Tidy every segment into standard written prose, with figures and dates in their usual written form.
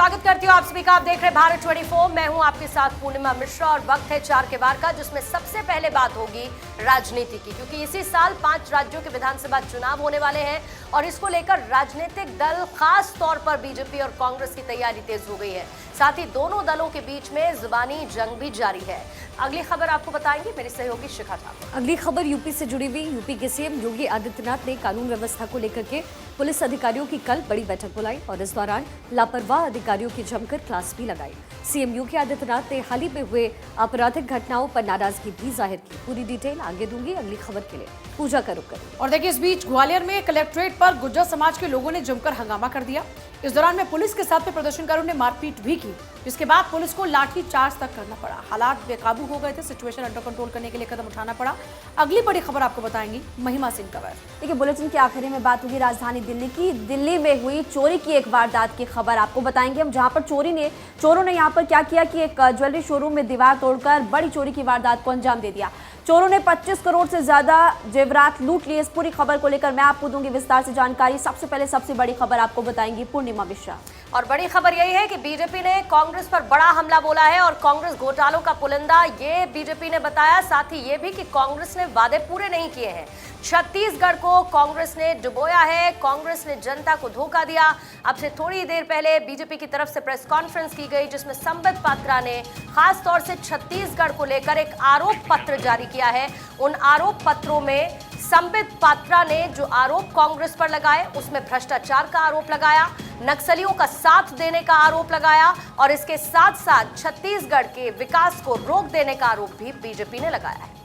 स्वागत करती हूँ आप सभी का। आप देख रहे हैं भारत 24। मैं हूँ आपके साथ पूर्णिमा मिश्रा और वक्त है 4 के वार का, जिसमें सबसे पहले बात होगी राजनीति की, क्योंकि इसी साल 5 राज्यों के विधानसभा चुनाव होने वाले हैं और इसको लेकर राजनीतिक दल खास तौर पर बीजेपी और कांग्रेस की तैयारी तेज हो गई है। साथ ही दोनों दलों के बीच में जुबानी जंग भी जारी है। अगली खबर आपको बताएंगे मेरी सहयोगी शिखा ठाकुर। अगली खबर यूपी से जुड़ी हुई। यूपी के सीएम योगी आदित्यनाथ ने कानून व्यवस्था को लेकर के पुलिस अधिकारियों की कल बड़ी बैठक बुलाई और इस दौरान लापरवाह अधिकारियों की जमकर क्लास भी लगाई। सीएम योगी आदित्यनाथ ने हाल ही में हुए आपराधिक घटनाओं पर नाराजगी भी जाहिर की। पूरी डिटेल आगे दूंगी अगली खबर के लिए। पूजा का रुख करें। और देखिए, इस बीच ग्वालियर में कलेक्ट्रेट पर गुर्जर समाज के लोगों ने जमकर हंगामा कर दिया। इस दौरान में पुलिस के साथ में प्रदर्शनकारियों ने मारपीट भी की, जिसके बाद पुलिस को लाठी चार्ज तक करना पड़ा। हालात बेकाबू हो गए थे। सिचुएशन अंडर कंट्रोल करने के लिए कदम उठाना पड़ा। अगली बड़ी खबर आपको बताएंगी महिमा सिंह कंवर। देखिए, बुलेटिन के आखिरी में बात होगी राजधानी दिल्ली की। दिल्ली में हुई चोरी की एक वारदात की खबर आपको बताएंगे हम, जहां पर चोरों ने यहां पर क्या किया कि एक ज्वेलरी शोरूम में दीवार तोड़कर बड़ी चोरी की वारदात को अंजाम दे दिया। चोरों ने 25 करोड़ से ज्यादा जेवरात लूट लिए। इस पूरी खबर को लेकर मैं आपको दूंगी विस्तार से जानकारी। सबसे पहले सबसे बड़ी खबर आपको बताएंगी पूर्णिमा मिश्रा। और बड़ी खबर यही है कि बीजेपी ने कांग्रेस पर बड़ा हमला बोला है और कांग्रेस घोटालों का पुलिंदा ये बीजेपी ने बताया। साथ ही ये भी कि कांग्रेस ने वादे पूरे नहीं किए हैं। छत्तीसगढ़ को कांग्रेस ने डुबोया है, कांग्रेस ने जनता को धोखा दिया। अब से थोड़ी देर पहले बीजेपी की तरफ से प्रेस कॉन्फ्रेंस की गई, जिसमें संबित पात्रा ने खास तौर से छत्तीसगढ़ को लेकर एक आरोप पत्र जारी किया है। उन आरोप पत्रों में संबित पात्रा ने जो आरोप कांग्रेस पर लगाए, उसमें भ्रष्टाचार का आरोप लगाया, नक्सलियों का साथ देने का आरोप लगाया और इसके साथ साथ छत्तीसगढ़ के विकास को रोक देने का आरोप भी बीजेपी ने लगाया है।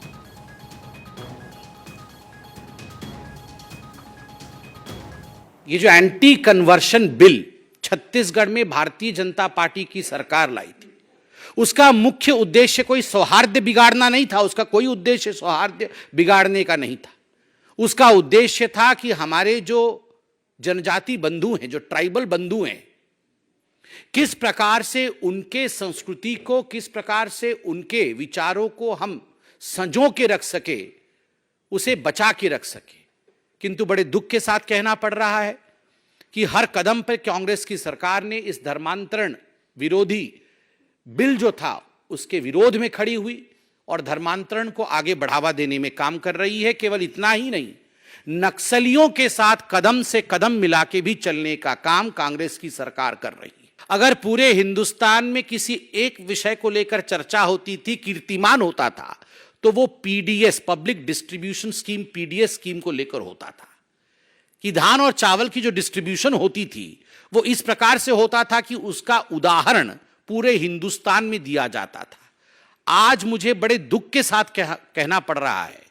ये जो एंटी कन्वर्शन बिल छत्तीसगढ़ में भारतीय जनता पार्टी की सरकार लाई थी, उसका मुख्य उद्देश्य कोई सौहार्द बिगाड़ना नहीं था। उसका कोई उद्देश्य सौहार्द बिगाड़ने का नहीं था। उसका उद्देश्य था कि हमारे जो जनजाति बंधु हैं, जो ट्राइबल बंधु हैं, किस प्रकार से उनके संस्कृति को, किस प्रकार से उनके विचारों को हम संजो के रख सके, उसे बचा के रख सके। किंतु बड़े दुख के साथ कहना पड़ रहा है कि हर कदम पर कांग्रेस की सरकार ने इस धर्मांतरण विरोधी बिल जो था उसके विरोध में खड़ी हुई और धर्मांतरण को आगे बढ़ावा देने में काम कर रही है। केवल इतना ही नहीं, नक्सलियों के साथ कदम से कदम मिला के भी चलने का काम कांग्रेस की सरकार कर रही है। अगर पूरे हिंदुस्तान में किसी एक विषय को लेकर चर्चा होती थी, कीर्तिमान होता था, तो वो PDS, public distribution scheme, PDS scheme को लेकर होता था कि धान और चावल की जो डिस्ट्रीब्यूशन होती थी वो इस प्रकार से होता था कि उसका उदाहरण पूरे हिंदुस्तान में दिया जाता था। आज मुझे बड़े दुख के साथ कहना पड़ रहा है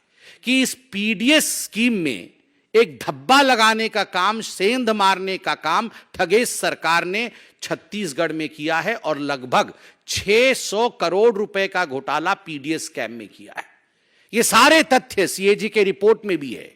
कि इस पीडीएस स्कीम में एक धब्बा लगाने का काम, सेंध मारने का काम ठगेश सरकार ने छत्तीसगढ़ में किया है और लगभग 600 करोड़ रुपए का घोटाला पीडीएस स्कैम में किया है। ये सारे तथ्य सीएजी के रिपोर्ट में भी है।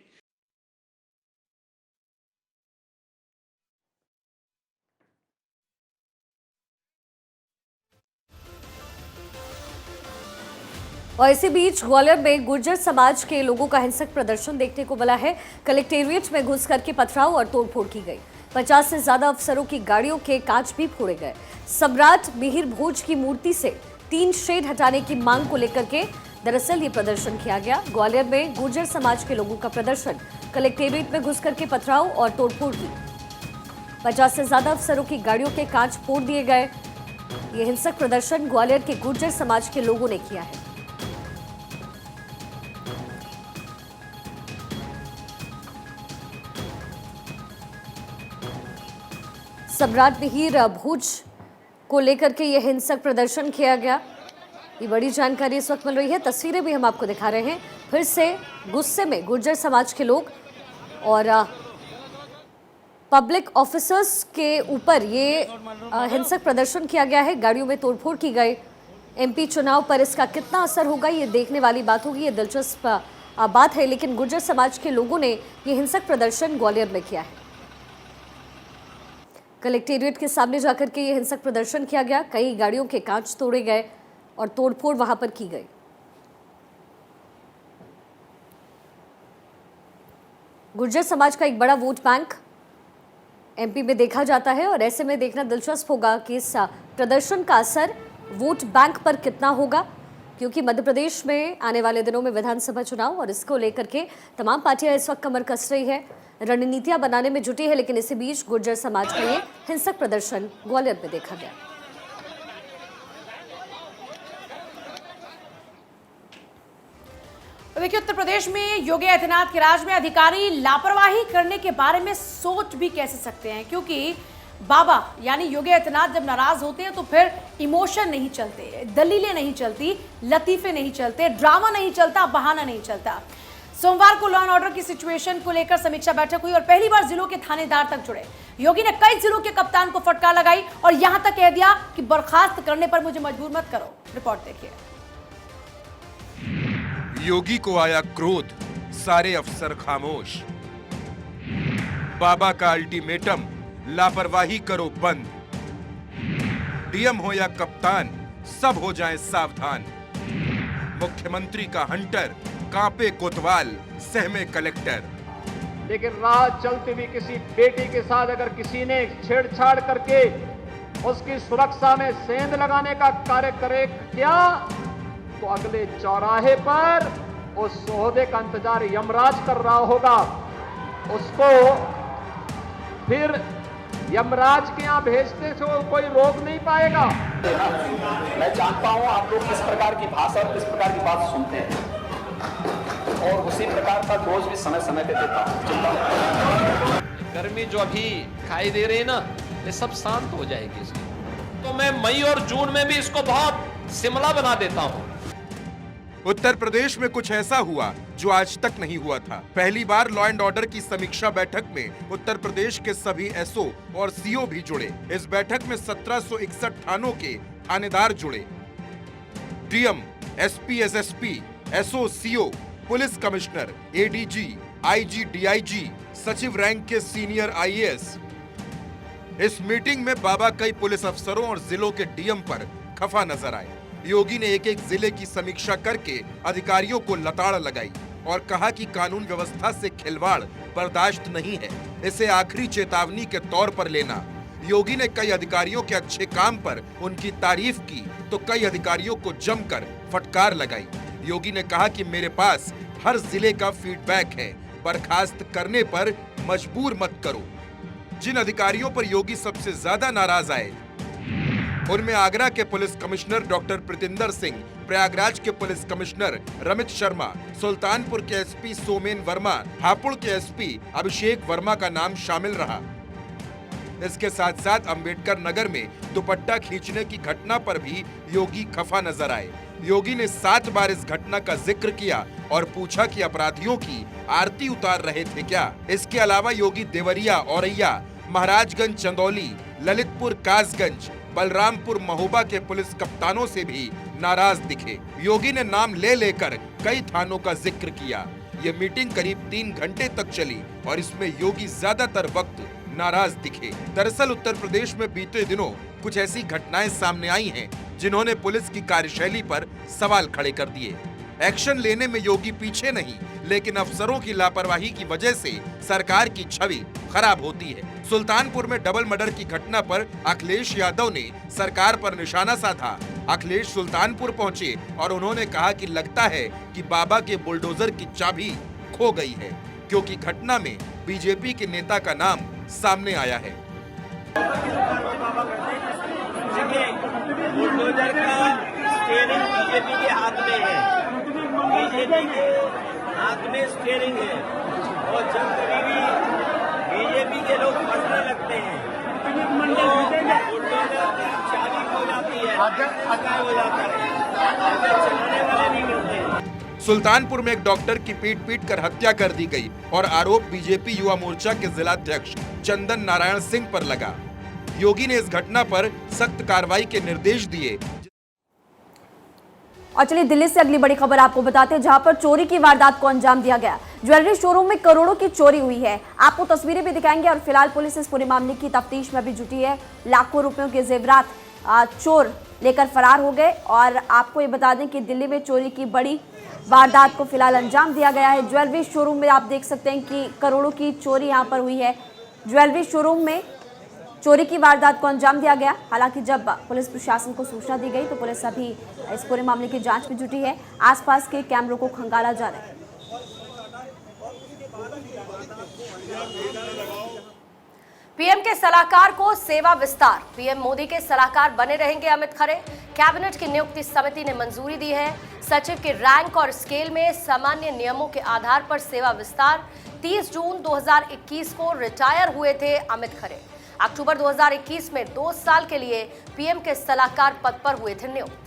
और इसी बीच ग्वालियर में गुर्जर समाज के लोगों का हिंसक प्रदर्शन देखने को मिला है। कलेक्टेरिएट में घुस करके पथराव और तोड़फोड़ की गई। 50 से ज्यादा अफसरों की गाड़ियों के कांच भी फोड़े गए। सम्राट मिहिर भोज की मूर्ति से 3 शेड हटाने की मांग को लेकर के दरअसल ये प्रदर्शन किया गया। ग्वालियर में गुर्जर समाज के लोगों का प्रदर्शन, कलेक्टेरिएट में घुस करके पथराव और तोड़फोड़ की। 50 से ज्यादा अफसरों की गाड़ियों के कांच फोड़ दिए गए। ये हिंसक प्रदर्शन ग्वालियर के गुर्जर समाज के लोगों ने किया है। सम्राट मिहिर भोज को लेकर के यह हिंसक प्रदर्शन किया गया। ये बड़ी जानकारी इस वक्त मिल रही है। तस्वीरें भी हम आपको दिखा रहे हैं। फिर से गुस्से में गुर्जर समाज के लोग और पब्लिक ऑफिसर्स के ऊपर ये हिंसक प्रदर्शन किया गया है। गाड़ियों में तोड़फोड़ की गई। एमपी चुनाव पर इसका कितना असर होगा ये देखने वाली बात होगी। ये दिलचस्प बात है। लेकिन गुर्जर समाज के लोगों ने ये हिंसक प्रदर्शन ग्वालियर में किया है। कलेक्टेरिएट के सामने जाकर के ये हिंसक प्रदर्शन किया गया। कई गाड़ियों के कांच तोड़े गए और तोड़फोड़ वहां पर की गई। गुर्जर समाज का एक बड़ा वोट बैंक एमपी में देखा जाता है और ऐसे में देखना दिलचस्प होगा कि इस प्रदर्शन का असर वोट बैंक पर कितना होगा, क्योंकि मध्य प्रदेश में आने वाले दिनों में विधानसभा चुनाव और इसको लेकर के तमाम पार्टियां इस वक्त कमर कस रही है, रणनीतियां बनाने में जुटी है। लेकिन इसी बीच गुर्जर समाज का ये हिंसक प्रदर्शन ग्वालियर में देखा गया। तो देखिए, उत्तर प्रदेश में योगी आदित्यनाथ के राज में अधिकारी लापरवाही करने के बारे में सोच भी कैसे सकते हैं, क्योंकि बाबा यानी योगी आदित्यनाथ जब नाराज होते हैं तो फिर इमोशन नहीं चलते, दलीलें नहीं चलती, लतीफे नहीं चलते, ड्रामा नहीं चलता, बहाना नहीं चलता। सोमवार को लॉ एंड ऑर्डर की सिचुएशन को लेकर समीक्षा बैठक हुई और पहली बार जिलों के थानेदार तक जुड़े। योगी ने कई जिलों के कप्तान को फटकार लगाई और यहां तक कह दिया कि बर्खास्त करने पर मुझे मजबूर मत करो। रिपोर्ट देखिए। योगी को आया क्रोध, सारे अफसर खामोश। बाबा का अल्टीमेटम, लापरवाही करो बंद। डीएम हो या कप्तान, सब हो जाएं सावधान। मुख्यमंत्री का हंटर, कांपे कोतवाल, सहमे कलेक्टर। लेकिन राह चलती हुई किसी बेटी के साथ अगर किसी ने छेड़छाड़ करके उसकी सुरक्षा में सेंध लगाने का कार्य करे क्या, तो अगले चौराहे पर उस सोहदे का इंतजार यमराज कर रहा होगा। उसको फिर यमराज के यहाँ भेजते से कोई रोक नहीं पाएगा। मैं जानता हूँ आप लोग किस प्रकार की भाषा और किस प्रकार की बात सुनते हैं, और उसी प्रकार का डोज भी समय समय पे देता हूँ। गर्मी जो अभी दिखाई दे रही है ना, ये सब शांत हो जाएगी इसकी। तो मैं मई और जून में भी इसको बहुत शिमला बना देता हूँ। उत्तर प्रदेश में कुछ ऐसा हुआ जो आज तक नहीं हुआ था। पहली बार लॉ एंड ऑर्डर की समीक्षा बैठक में उत्तर प्रदेश के सभी एसओ और सीओ भी जुड़े। इस बैठक में 1761 थानों के थानेदार जुड़े। DM, SP, SSP, SO, CO, police commissioner, ADG, IG, DIG, सचिव रैंक के सीनियर आईएएस। इस मीटिंग में बाबा कई पुलिस अफसरों और जिलों के डीएम पर खफा नजर आए। योगी ने एक एक जिले की समीक्षा करके अधिकारियों को लताड़ लगाई और कहा कि कानून व्यवस्था से खिलवाड़ बर्दाश्त नहीं है, इसे आखिरी चेतावनी के तौर पर लेना। योगी ने कई अधिकारियों के अच्छे काम पर उनकी तारीफ की तो कई अधिकारियों को जमकर फटकार लगाई। योगी ने कहा कि मेरे पास हर जिले का फीडबैक है, बर्खास्त करने पर मजबूर मत करो। जिन अधिकारियों पर योगी सबसे ज्यादा नाराज आए उनमें आगरा के police commissioner doctor Pritinder Singh, Prayagraj के पुलिस कमिश्नर रमित शर्मा, सुल्तानपुर के एसपी सोमेन वर्मा, हापुड़ के एसपी अभिषेक वर्मा का नाम शामिल रहा। इसके साथ साथ अंबेडकर नगर में दुपट्टा खींचने की घटना पर भी योगी खफा नजर आए। योगी ने 7 बार इस घटना का जिक्र किया और पूछा कि अपराधियों की आरती उतार रहे थे क्या। इसके अलावा योगी देवरिया, औरैया, महाराजगंज, चंदौली, ललितपुर, कासगंज, बलरामपुर, महोबा के पुलिस कप्तानों से भी नाराज दिखे। योगी ने नाम ले लेकर कई थानों का जिक्र किया। ये मीटिंग करीब 3 घंटे तक चली और इसमें योगी ज्यादातर वक्त नाराज दिखे। दरअसल उत्तर प्रदेश में बीते दिनों कुछ ऐसी घटनाएं सामने आई हैं जिन्होंने पुलिस की कार्यशैली पर सवाल खड़े कर दिए। एक्शन लेने में योगी पीछे नहीं, लेकिन अफसरों की लापरवाही की वजह से सरकार की छवि खराब होती है। सुल्तानपुर में डबल मर्डर की घटना पर अखिलेश यादव ने सरकार पर निशाना साधा। अखिलेश सुल्तानपुर पहुंचे और उन्होंने कहा कि लगता है कि बाबा के बुलडोजर की चाबी खो गई है, क्योंकि घटना में बीजेपी के नेता का नाम सामने आया है। बुलडोजर का स्टीयरिंग बीजेपी के हाथ में है, बीजेपी के हाथ में स्टीयरिंग है, और जब कभी भी बीजेपी के लोग फंसने लगते हैं तो बुलडोजर की चाबी खो जाती है, हो जाता है, चलाने वाले नहीं मिलते। सुल्तानपुर में एक डॉक्टर की पीट कर हत्या कर दी गई और आरोप बीजेपी युवा मोर्चा के जिलाध्यक्ष चंदन नारायण सिंह पर लगा। योगी ने इस घटना पर सख्त कार्रवाई के निर्देश दिए। और चलिए दिल्ली से अगली बड़ी खबर आपको बताते हैं, जहां पर चोरी की वारदात को अंजाम दिया गया। ज्वेलरी शोरूम में करोड़ों की चोरी हुई है। आपको तस्वीरें भी दिखाएंगे और फिलहाल पुलिस इस पूरे मामले की तफ्तीश में भी जुटी है। लाखों रुपयों के जेवरात चोर लेकर फरार हो गए। और आपको ये बता दें कि दिल्ली में चोरी की बड़ी वारदात को फिलहाल अंजाम दिया गया है। ज्वेलरी शोरूम में आप देख सकते हैं कि करोड़ों की चोरी यहाँ पर हुई है। ज्वेलरी शोरूम में चोरी की वारदात को अंजाम दिया गया। हालांकि जब पुलिस प्रशासन को सूचना दी गई तो पुलिस अभी इस पूरे मामले की जांच में जुटी है। आसपास के कैमरों को खंगाला जा रहा है। पीएम के सलाहकार को सेवा विस्तार। पीएम मोदी के सलाहकार बने रहेंगे अमित खरे। कैबिनेट की नियुक्ति समिति ने मंजूरी दी है। सचिव के रैंक और स्केल में सामान्य नियमों के आधार पर सेवा विस्तार। 30 जून 2021 को रिटायर हुए थे अमित खरे। अक्टूबर 2021 में 2 साल के लिए पीएम के सलाहकार पद पर हुए थे नियुक्त।